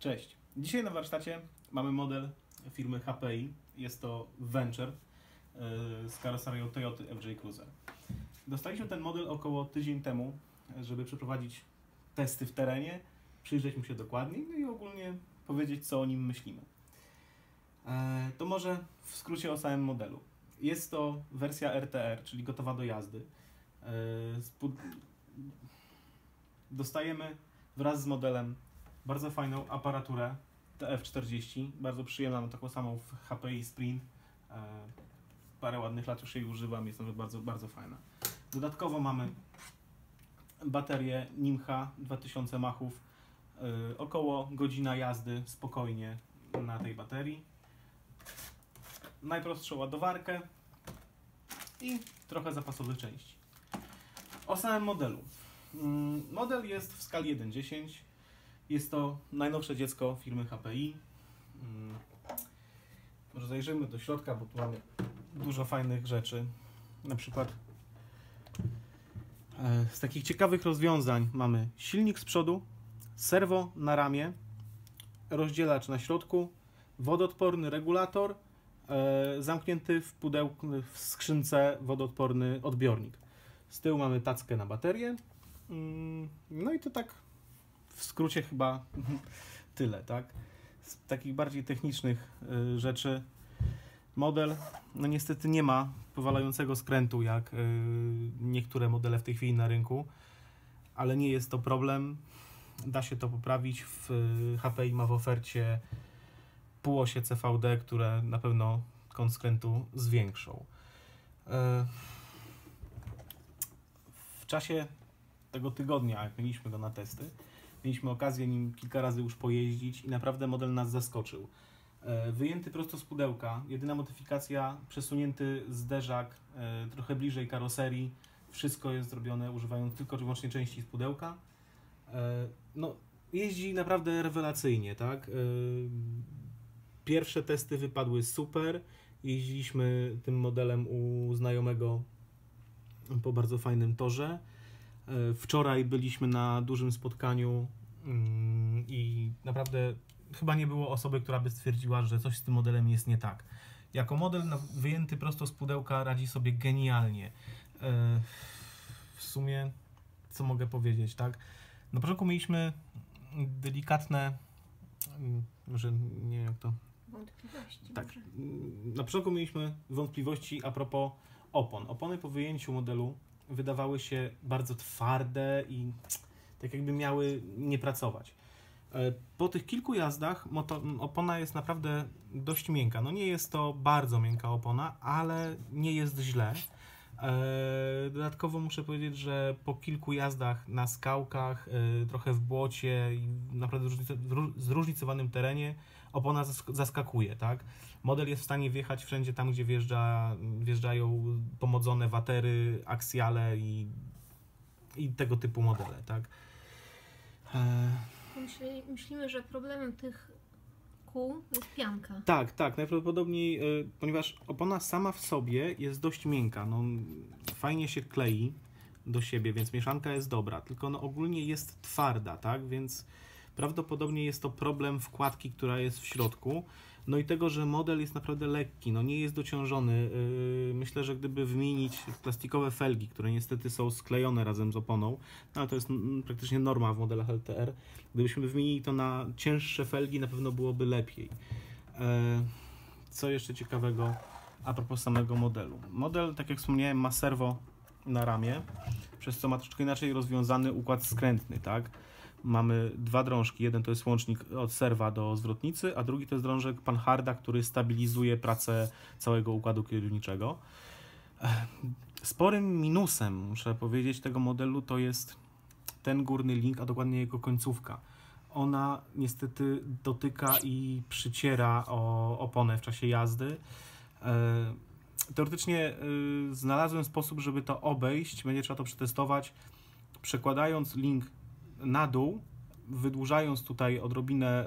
Cześć. Dzisiaj na warsztacie mamy model firmy HPI. Jest to Venture z karoserią Toyoty FJ Cruiser. Dostaliśmy ten model około tydzień temu, żeby przeprowadzić testy w terenie, przyjrzeć mu się dokładniej, no i ogólnie powiedzieć, co o nim myślimy. To może w skrócie o samym modelu. Jest to wersja RTR, czyli gotowa do jazdy. Dostajemy wraz z modelem bardzo fajną aparaturę TF40, bardzo przyjemna, mam taką samą w HPI Sprint. Parę ładnych lat już jej używam, jest nawet bardzo, bardzo fajna. Dodatkowo mamy baterię Nimcha 2000 machów, około godzina jazdy spokojnie na tej baterii. Najprostszą ładowarkę i trochę zapasowych części. O samym modelu. Model jest w skali 1:10. Jest to najnowsze dziecko firmy HPI. Może zajrzymy do środka, bo tu mamy dużo fajnych rzeczy. Na przykład z takich ciekawych rozwiązań mamy silnik z przodu, serwo na ramię, rozdzielacz na środku, wodoodporny regulator, zamknięty w pudełku, w skrzynce wodoodporny odbiornik. Z tyłu mamy tackę na baterię. No i to tak w skrócie chyba tyle, tak? Z takich bardziej technicznych rzeczy model, no niestety nie ma powalającego skrętu jak niektóre modele w tej chwili na rynku, ale nie jest to problem, da się to poprawić. HPI ma w ofercie półosie CVD, które na pewno kąt skrętu zwiększą. W czasie tego tygodnia, jak mieliśmy go na testy, mieliśmy okazję nim kilka razy już pojeździć i naprawdę model nas zaskoczył. Wyjęty prosto z pudełka, jedyna modyfikacja, przesunięty zderzak trochę bliżej karoserii. Wszystko jest zrobione używając tylko i wyłącznie części z pudełka. No, jeździ naprawdę rewelacyjnie, tak? Pierwsze testy wypadły super. Jeździliśmy tym modelem u znajomego po bardzo fajnym torze. Wczoraj byliśmy na dużym spotkaniu i naprawdę chyba nie było osoby, która by stwierdziła, że coś z tym modelem jest nie tak. Jako model wyjęty prosto z pudełka radzi sobie genialnie. W sumie, co mogę powiedzieć, tak? Na początku mieliśmy delikatne, może nie wiem jak to... Wątpliwości. Tak. Na początku mieliśmy wątpliwości a propos opon. Opony po wyjęciu modelu wydawały się bardzo twarde i tak jakby miały nie pracować. Po tych kilku jazdach opona jest naprawdę dość miękka. No nie jest to bardzo miękka opona, ale nie jest źle. Dodatkowo muszę powiedzieć, że po kilku jazdach na skałkach, trochę w błocie i naprawdę w zróżnicowanym terenie opona zaskakuje, tak? Model jest w stanie wjechać wszędzie tam, gdzie wjeżdżają pomodzone watery, aksjale i tego typu modele, tak? Myślimy, że problemem tych kół jest pianka. Tak, najprawdopodobniej, ponieważ opona sama w sobie jest dość miękka, no, fajnie się klei do siebie, więc mieszanka jest dobra, tylko no, ogólnie jest twarda, tak, więc prawdopodobnie jest to problem wkładki, która jest w środku, no i tego, że model jest naprawdę lekki, no nie jest dociążony. Myślę, że gdyby wymienić plastikowe felgi, które niestety są sklejone razem z oponą, no ale to jest praktycznie norma w modelach LTR, gdybyśmy wymienili to na cięższe felgi, na pewno byłoby lepiej. Co jeszcze ciekawego a propos samego modelu? Model, tak jak wspomniałem, ma serwo na ramię, przez co ma troszeczkę inaczej rozwiązany układ skrętny, tak? Mamy dwa drążki, jeden to jest łącznik od serwa do zwrotnicy, a drugi to jest drążek Panharda, który stabilizuje pracę całego układu kierowniczego. Sporym minusem, muszę powiedzieć, tego modelu to jest ten górny link, a dokładnie jego końcówka. Ona niestety dotyka i przyciera o oponę w czasie jazdy. Teoretycznie znalazłem sposób, żeby to obejść, będzie trzeba to przetestować, przekładając link na dół, wydłużając tutaj odrobinę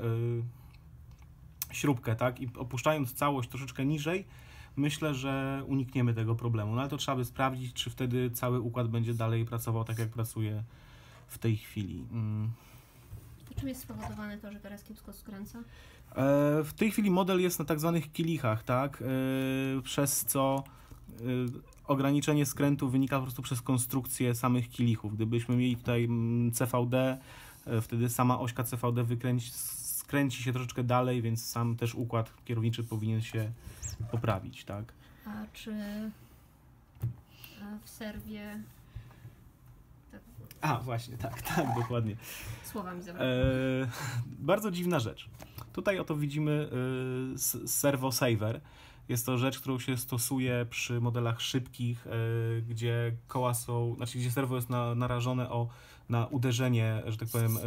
śrubkę, tak, i opuszczając całość troszeczkę niżej, myślę, że unikniemy tego problemu. No ale to trzeba by sprawdzić, czy wtedy cały układ będzie dalej pracował tak, jak pracuje w tej chwili. Czym jest spowodowane to, że teraz kiepsko skręca? W tej chwili model jest na tak zwanych kielichach, tak? Przez co ograniczenie skrętu wynika po prostu przez konstrukcję samych kielichów. Gdybyśmy mieli tutaj CVD, wtedy sama ośka CVD skręci się troszeczkę dalej, więc sam też układ kierowniczy powinien się poprawić, tak? A czy w serwie... Tak, Właśnie, tak, dokładnie. słowami zabrakło. Bardzo dziwna rzecz. Tutaj oto widzimy Servo Saver. Jest to rzecz, którą się stosuje przy modelach szybkich, gdzie koła są, znaczy gdzie serwo jest narażone na uderzenie, że tak powiem,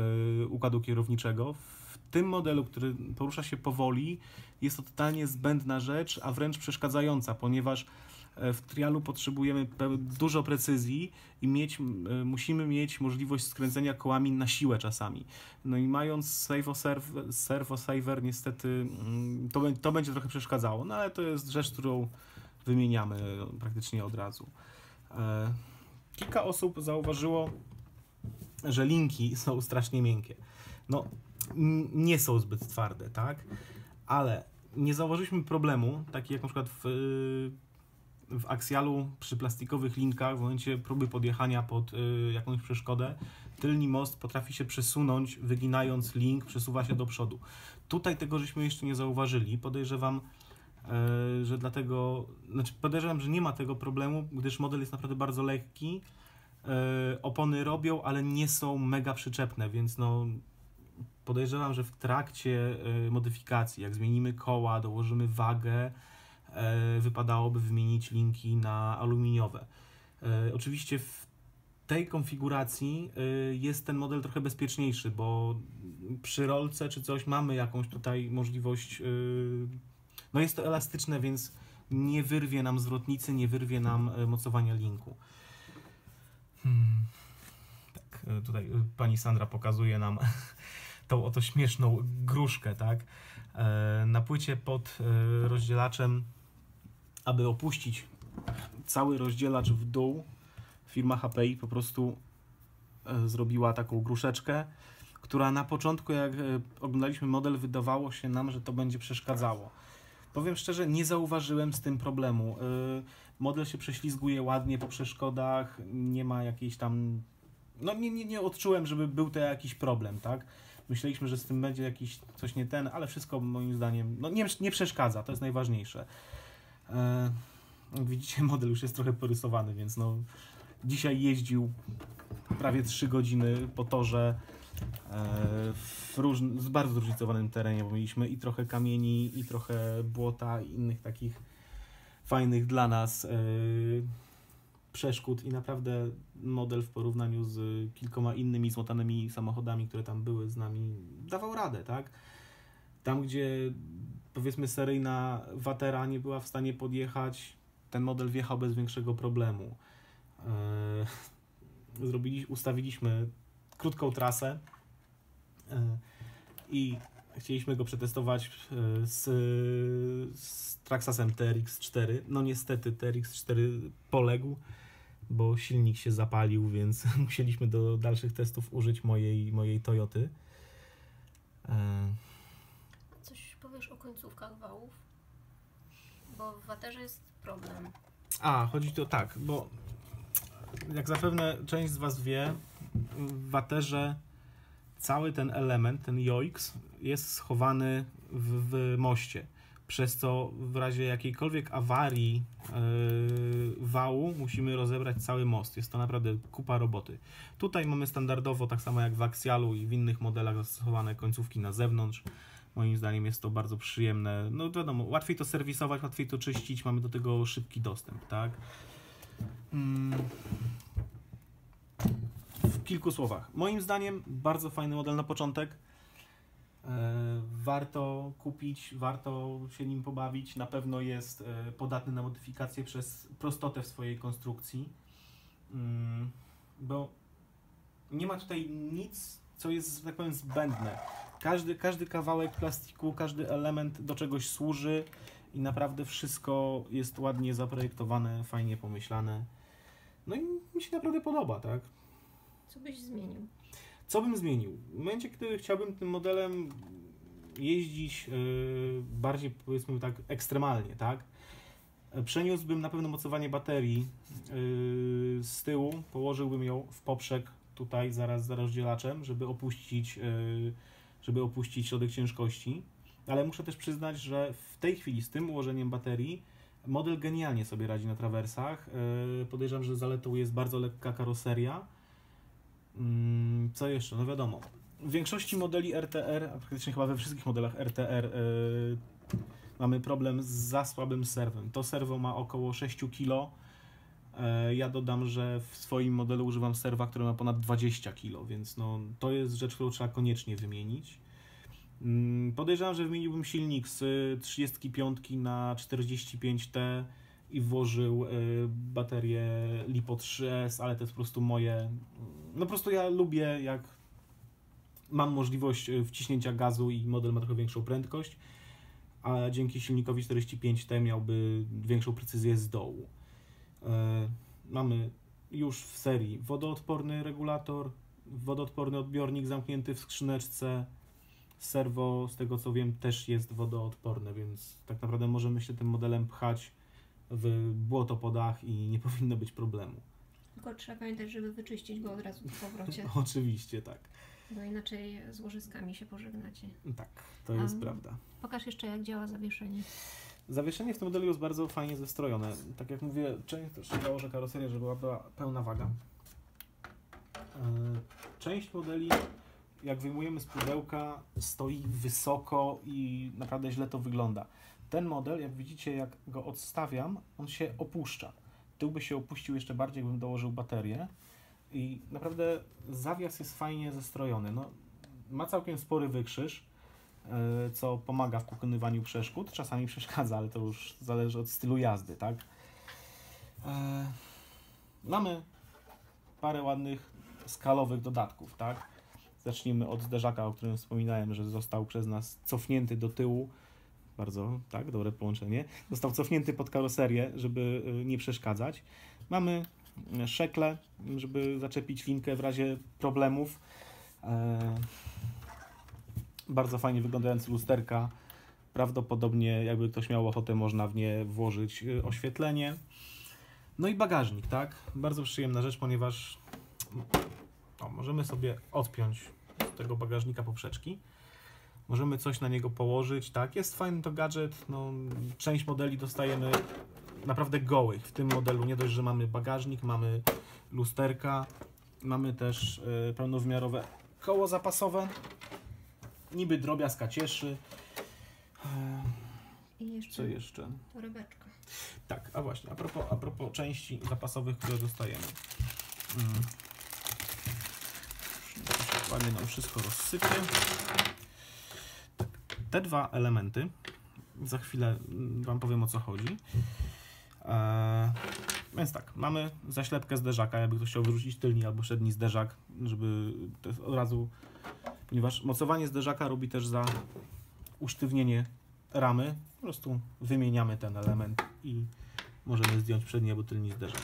układu kierowniczego. W tym modelu, który porusza się powoli, jest to totalnie zbędna rzecz, a wręcz przeszkadzająca, ponieważ w trialu potrzebujemy dużo precyzji i musimy mieć możliwość skręcenia kołami na siłę czasami. No i mając Servo Saver niestety to będzie trochę przeszkadzało, no ale to jest rzecz, którą wymieniamy praktycznie od razu. Kilka osób zauważyło, że linki są strasznie miękkie. No, nie są zbyt twarde, tak? Ale nie zauważyliśmy problemu, taki jak na przykład w Axialu przy plastikowych linkach w momencie próby podjechania pod jakąś przeszkodę, tylny most potrafi się przesunąć, wyginając link, przesuwa się do przodu. Tutaj tego żeśmy jeszcze nie zauważyli. Podejrzewam, podejrzewam, że nie ma tego problemu, gdyż model jest naprawdę bardzo lekki. Opony robią, ale nie są mega przyczepne, więc no podejrzewam, że w trakcie modyfikacji, jak zmienimy koła, dołożymy wagę, wypadałoby wymienić linki na aluminiowe. Oczywiście w tej konfiguracji jest ten model trochę bezpieczniejszy, bo przy rolce czy coś mamy jakąś tutaj możliwość, no jest to elastyczne, więc nie wyrwie nam zwrotnicy, nie wyrwie nam mocowania linku. Tak, tutaj pani Sandra pokazuje nam tą oto śmieszną gruszkę, tak? Na płycie pod rozdzielaczem, aby opuścić cały rozdzielacz w dół, firma HPI po prostu zrobiła taką gruszeczkę, która na początku, jak oglądaliśmy model, wydawało się nam, że to będzie przeszkadzało. Powiem szczerze, nie zauważyłem z tym problemu. Model się prześlizguje ładnie po przeszkodach, nie ma jakiejś tam... No nie odczułem, żeby był to jakiś problem, tak? Myśleliśmy, że z tym będzie jakiś coś nie ten, ale wszystko moim zdaniem no nie przeszkadza, to jest najważniejsze. Jak widzicie, model już jest trochę porysowany, więc no dzisiaj jeździł prawie 3 godziny po torze w bardzo zróżnicowanym terenie, bo mieliśmy i trochę kamieni, i trochę błota, i innych takich fajnych dla nas przeszkód i naprawdę model w porównaniu z kilkoma innymi złotanymi samochodami, które tam były z nami, dawał radę, tak? Tam, gdzie powiedzmy seryjna Watera nie była w stanie podjechać, ten model wjechał bez większego problemu. Ustawiliśmy krótką trasę i chcieliśmy go przetestować z Traxxasem TRX-4. No niestety TRX-4 poległ, bo silnik się zapalił, więc musieliśmy do dalszych testów użyć mojej Toyoty. Coś powiesz o końcówkach wałów? Bo w Waterze jest problem. Chodzi to tak, bo jak zapewne część z Was wie, w Waterze cały ten element, ten joix jest schowany w moście, przez co w razie jakiejkolwiek awarii wału musimy rozebrać cały most. Jest to naprawdę kupa roboty. Tutaj mamy standardowo, tak samo jak w Axialu i w innych modelach, zastosowane końcówki na zewnątrz. Moim zdaniem jest to bardzo przyjemne. No wiadomo, łatwiej to serwisować, łatwiej to czyścić, mamy do tego szybki dostęp, tak? W kilku słowach. Moim zdaniem bardzo fajny model na początek. Warto kupić, warto się nim pobawić. Na pewno jest podatny na modyfikację przez prostotę w swojej konstrukcji. Bo nie ma tutaj nic, co jest, że tak powiem, zbędne. Każdy kawałek plastiku, każdy element do czegoś służy i naprawdę wszystko jest ładnie zaprojektowane, fajnie pomyślane. No i mi się naprawdę podoba, tak? Co byś zmienił? Co bym zmienił? W momencie, kiedy chciałbym tym modelem jeździć bardziej, powiedzmy tak, ekstremalnie, tak? Przeniósłbym na pewno mocowanie baterii z tyłu, położyłbym ją w poprzek tutaj zaraz za rozdzielaczem, żeby opuścić środek ciężkości, ale muszę też przyznać, że w tej chwili z tym ułożeniem baterii model genialnie sobie radzi na trawersach. Podejrzewam, że zaletą jest bardzo lekka karoseria. Co jeszcze? No wiadomo, w większości modeli RTR, a praktycznie chyba we wszystkich modelach RTR mamy problem z za słabym serwem. To serwo ma około 6 kg. Ja dodam, że w swoim modelu używam serwa, który ma ponad 20 kg, więc no, to jest rzecz, którą trzeba koniecznie wymienić. Podejrzewam, że wymieniłbym silnik z 35 na 45T i włożył baterię LiPo 3S, ale to jest po prostu moje... No po prostu ja lubię, jak mam możliwość wciśnięcia gazu i model ma trochę większą prędkość, a dzięki silnikowi 45T miałby większą precyzję z dołu. Mamy już w serii wodoodporny regulator, wodoodporny odbiornik zamknięty w skrzyneczce. Serwo, z tego co wiem, też jest wodoodporne, więc tak naprawdę możemy się tym modelem pchać w błotopodach i nie powinno być problemu. Tylko trzeba pamiętać, żeby wyczyścić go od razu po powrocie. Oczywiście, tak. Bo inaczej z łożyskami się pożegnacie. Tak, to jest prawda. Pokaż jeszcze, jak działa zawieszenie. Zawieszenie w tym modelu jest bardzo fajnie zestrojone. Tak jak mówię, część założę karoserię, żeby była pełna waga. Część modeli, jak wyjmujemy z pudełka, stoi wysoko i naprawdę źle to wygląda. Ten model, jak widzicie, jak go odstawiam, on się opuszcza. Tył by się opuścił jeszcze bardziej, jakbym dołożył baterię. I naprawdę zawias jest fajnie zestrojony. No, ma całkiem spory wykrzyż, co pomaga w pokonywaniu przeszkód. Czasami przeszkadza, ale to już zależy od stylu jazdy, tak? Mamy parę ładnych skalowych dodatków, tak? Zacznijmy od zderzaka, o którym wspominałem, że został przez nas cofnięty do tyłu. Bardzo, tak, dobre połączenie. Został cofnięty pod karoserię, żeby nie przeszkadzać. Mamy szekle, żeby zaczepić linkę w razie problemów. Bardzo fajnie wyglądające lusterka. Prawdopodobnie, jakby ktoś miał ochotę, można w nie włożyć oświetlenie. No i bagażnik, tak? Bardzo przyjemna rzecz, ponieważ możemy sobie odpiąć z tego bagażnika poprzeczki. Możemy coś na niego położyć, tak? Jest fajny to gadżet. No, część modeli dostajemy naprawdę gołych. W tym modelu nie dość, że mamy bagażnik, mamy lusterka, mamy też pełnowymiarowe koło zapasowe. Niby drobiazga cieszy. I jeszcze co jeszcze? torebeczka. Tak, a właśnie, a propos części zapasowych, które dostajemy. Ładnie nam wszystko rozsypie. Te dwa elementy, za chwilę Wam powiem, o co chodzi. Więc tak, mamy zaślepkę zderzaka, jakby ktoś chciał wyrzucić tylni albo przedni zderzak, żeby to od razu, ponieważ mocowanie zderzaka robi też za usztywnienie ramy, po prostu wymieniamy ten element i możemy zdjąć przedni albo tylni zderzak.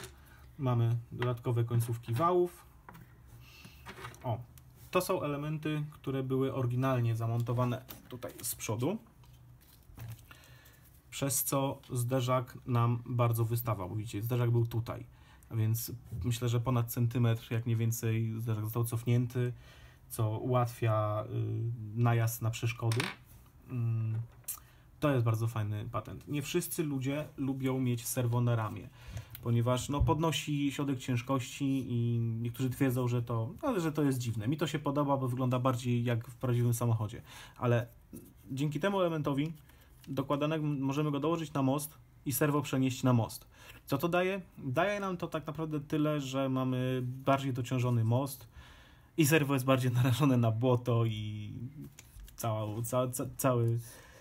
Mamy dodatkowe końcówki wałów. To są elementy, które były oryginalnie zamontowane tutaj z przodu, przez co zderzak nam bardzo wystawał. Widzicie, zderzak był tutaj, a więc myślę, że ponad centymetr, jak nie więcej, zderzak został cofnięty, co ułatwia najazd na przeszkody. To jest bardzo fajny patent. Nie wszyscy ludzie lubią mieć serwo na ramię, ponieważ podnosi środek ciężkości i niektórzy twierdzą, że to jest dziwne. Mi to się podoba, bo wygląda bardziej jak w prawdziwym samochodzie, ale dzięki temu elementowi dokładanego możemy go dołożyć na most i serwo przenieść na most. Co to daje? Daje nam to tak naprawdę tyle, że mamy bardziej dociążony most i serwo jest bardziej narażone na błoto i cały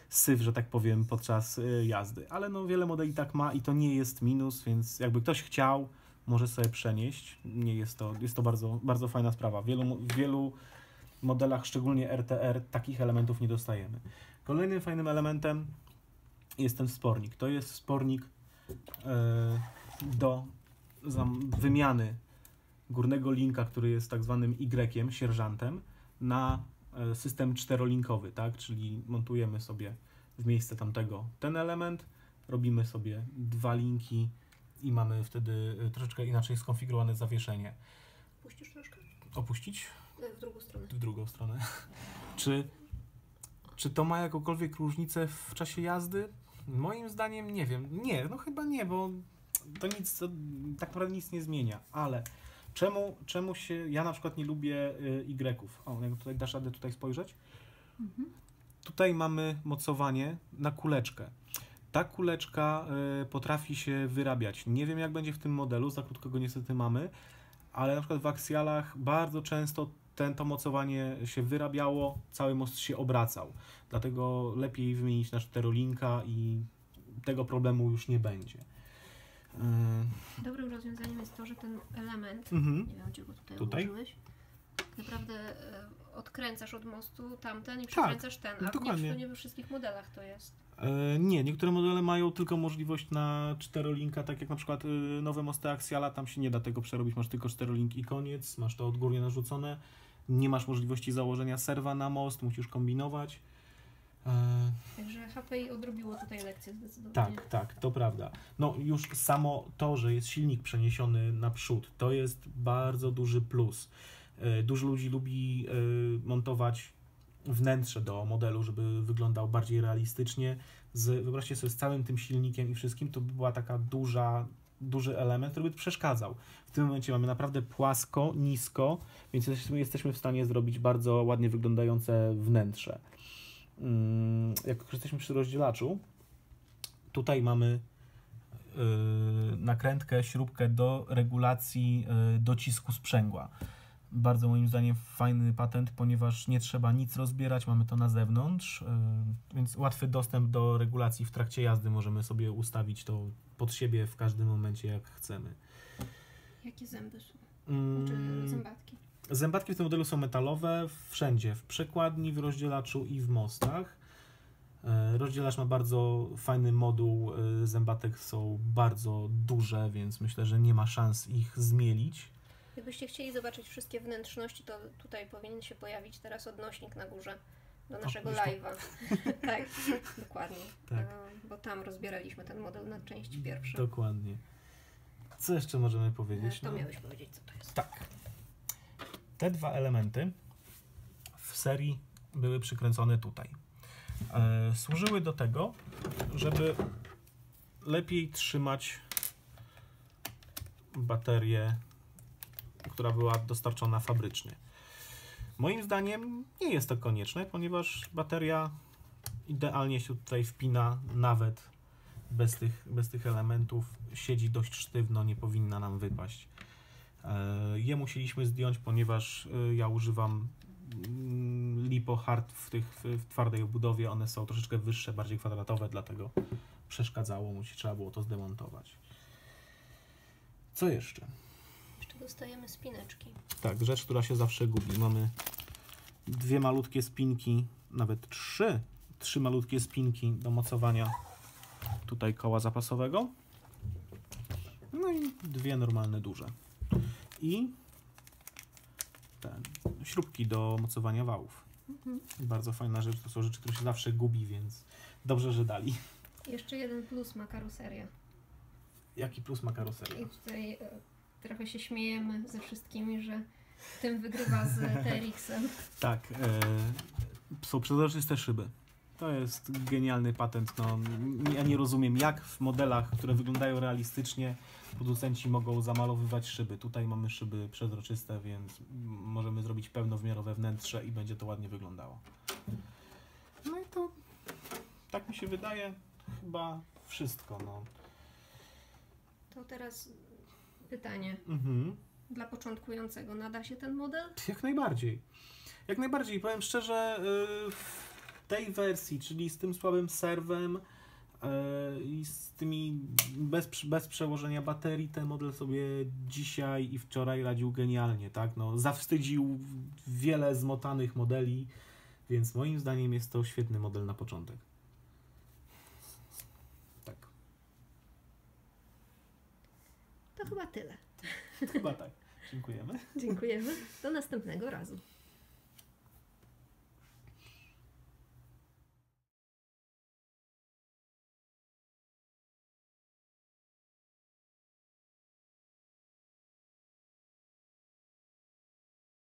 syf, że tak powiem, podczas jazdy. Ale wiele modeli tak ma i to nie jest minus, więc jakby ktoś chciał, może sobie przenieść. Nie jest to bardzo, bardzo fajna sprawa. W wielu modelach, szczególnie RTR, takich elementów nie dostajemy. Kolejnym fajnym elementem jest ten wspornik. To jest wspornik do wymiany górnego linka, który jest tak zwanym Y, sierżantem, na system czterolinkowy, tak? Czyli montujemy sobie w miejsce tamtego ten element, robimy sobie 2 linki i mamy wtedy troszeczkę inaczej skonfigurowane zawieszenie. Puścisz troszkę? Opuścić? W drugą stronę. W drugą stronę. Czy to ma jakąkolwiek różnicę w czasie jazdy? Moim zdaniem nie wiem. Nie, no chyba nie, bo to tak naprawdę nic nie zmienia. Ale czemu się... Ja na przykład nie lubię Y-ów. O, jak tutaj dasz radę tutaj spojrzeć? Tutaj mamy mocowanie na kuleczkę. Ta kuleczka potrafi się wyrabiać. Nie wiem, jak będzie w tym modelu, za krótko go niestety mamy, ale na przykład w aksjalach bardzo często to mocowanie się wyrabiało, cały most się obracał. Dlatego lepiej wymienić na czterolinka i tego problemu już nie będzie. Dobrym rozwiązaniem jest to, że ten element, nie wiem, gdzie go tutaj ułożyłeś, tak naprawdę odkręcasz od mostu tamten i przekręcasz ten, a dokładnie. nie we wszystkich modelach to jest. Nie, niektóre modele mają tylko możliwość na czterolinka, tak jak na przykład nowe mosty Axiala, tam się nie da tego przerobić, masz tylko czterolink i koniec, masz to odgórnie narzucone, nie masz możliwości założenia serwa na most, musisz kombinować. Także HPI odrobiło tutaj lekcję zdecydowanie. Tak, to prawda. No już samo to, że jest silnik przeniesiony naprzód, to jest bardzo duży plus. Dużo ludzi lubi montować wnętrze do modelu, żeby wyglądał bardziej realistycznie. Wyobraźcie sobie, z całym tym silnikiem i wszystkim, to by była taka duży element, który by przeszkadzał. W tym momencie mamy naprawdę płasko, nisko, więc jesteśmy w stanie zrobić bardzo ładnie wyglądające wnętrze. Jak już jesteśmy przy rozdzielaczu, tutaj mamy nakrętkę, śrubkę do regulacji docisku sprzęgła. Bardzo moim zdaniem fajny patent, ponieważ nie trzeba nic rozbierać, mamy to na zewnątrz, więc łatwy dostęp do regulacji w trakcie jazdy, możemy sobie ustawić to pod siebie w każdym momencie jak chcemy. Jakie zęby są? Czy zębatki? Zębatki w tym modelu są metalowe, wszędzie, w przekładni, w rozdzielaczu i w mostach. Rozdzielacz ma bardzo fajny moduł, zębatek są bardzo duże, więc myślę, że nie ma szans ich zmielić. Jakbyście chcieli zobaczyć wszystkie wnętrzności, to tutaj powinien się pojawić teraz odnośnik na górze do naszego live'a. Tak, dokładnie. Tak. Bo tam rozbieraliśmy ten model na części pierwsze. Dokładnie. Co jeszcze możemy powiedzieć? To miałeś powiedzieć, co to jest. Tak. Te 2 elementy w serii były przykręcone tutaj. Służyły do tego, żeby lepiej trzymać baterię, która była dostarczona fabrycznie. Moim zdaniem nie jest to konieczne, ponieważ bateria idealnie się tutaj wpina, nawet bez tych elementów, siedzi dość sztywno, nie powinna nam wypaść. Je musieliśmy zdjąć, ponieważ ja używam Lipo Hard w twardej obudowie, one są troszeczkę wyższe, bardziej kwadratowe, dlatego przeszkadzało, trzeba było to zdemontować. Co jeszcze? Jeszcze dostajemy spineczki. Tak, rzecz, która się zawsze gubi. Mamy 2 malutkie spinki, nawet 3 malutkie spinki do mocowania tutaj koła zapasowego. No i 2 normalne duże. I śrubki do mocowania wałów. Bardzo fajna rzecz, to są rzeczy, które się zawsze gubi, więc dobrze, że dali. Jeszcze jeden plus ma karoseria. Jaki plus ma karoseria? I tutaj trochę się śmiejemy ze wszystkimi, że tym wygrywa z TRX-em. Tak, są przezroczyste szyby. To jest genialny patent. No, ja nie rozumiem, jak w modelach, które wyglądają realistycznie, producenci mogą zamalowywać szyby. Tutaj mamy szyby przezroczyste, więc możemy zrobić pełnowymiarowe wnętrze i będzie to ładnie wyglądało. No i to, tak mi się wydaje, chyba wszystko. No. To teraz pytanie. Dla początkującego nada się ten model? Jak najbardziej. Jak najbardziej. Powiem szczerze, w tej wersji, czyli z tym słabym serwem i z tymi bez przełożenia baterii, ten model sobie dzisiaj i wczoraj radził genialnie, tak? No, zawstydził wiele zmotanych modeli, więc moim zdaniem jest to świetny model na początek. Tak. To chyba tyle. Chyba tak. Dziękujemy. Dziękujemy. Do następnego razu.